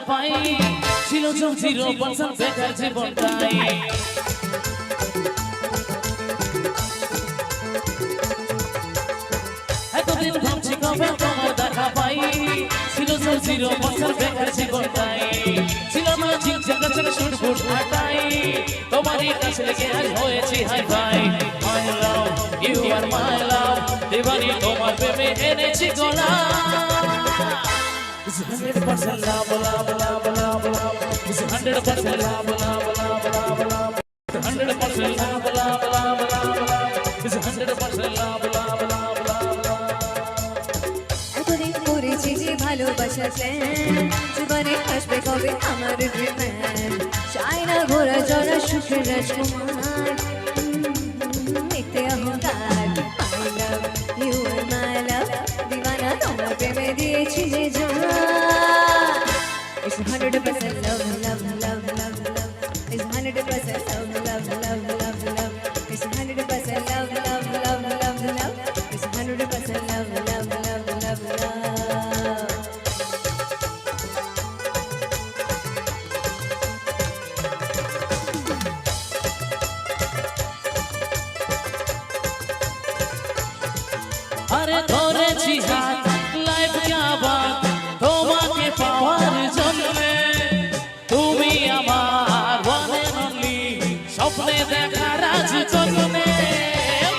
পাই ছিল zero percent বেকার জীবনটাই এতদিন ভাবছি কবে তোমার দেখা পাই ছিল জিরো পার্সেন্ট বেকার জীবনটাই ছিল না চিকচাক ছেড়ে শুটফুট হাঁটাই তোমারই কাছে লেগে আজ হয়েছি hi fi my love you are my love দিবানি তোমার প্রেমে এনেছি গোলা It's 100% love, love, love, love, love. It's 100% love, love, love, love, love. 100% love, love, love, love, love. It's 100% love, love, love, love, love. এতদিন করেছি যে ভালোবাসার plan জীবনে আসবে কবে আমার প্রেম চাই না ঘোরা জরা সুখের রাজকুমার দেখতে অহংকার মাই লাভ ইউ আর মাই লাভ দিওয়ানা তোমার প্রেমে দিয়েছি যে জান It's 100% love, love, love, love, love. It's 100% love, love, love, love, love. It's 100% love, love, love, love, love. It's 100% love, love, love, love, love. আরে ধরেছি হাত লাইফ क्या बात তোমাকে পাওয়ার জন্যে তুমি আমার one and only স্বপ্নে দেখা রাজ জন্যে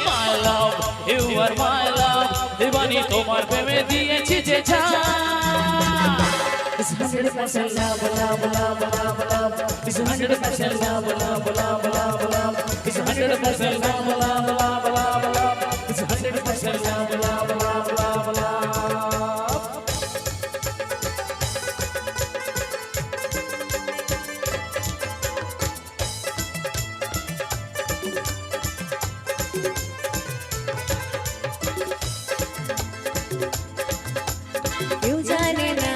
মাই love you are my love দিবানি তোমার প্রেমে দিয়েছি যে জান It's 100% love, love, love, love, love. It's 100% love, love, love, love, love. It's 100% love, love, love, love, love. It's 100% love, love, love, love, love. কেউ জানে না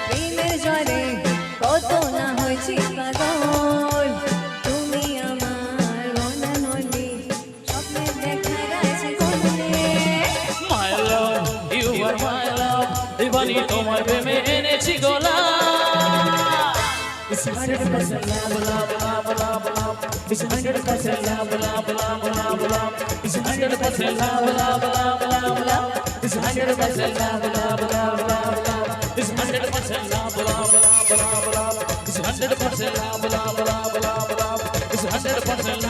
প্রেমের জলে কত না হয়েছি পাগল তুমি আমার অনানলি স্বপ্নে দেখা গেছে কোনে My love, you are my love. দিবানি তোমার প্রেমে এনেছি গোলা It's 100% love, love, love, love, love. It's 100% love, love, love, love, love. It's 100% love, love, love, love, love. It's 100% love, love, love, love, love. It's 100% love, love, love, love, love. It's 100% love, love, love, love, love. It's 100% love.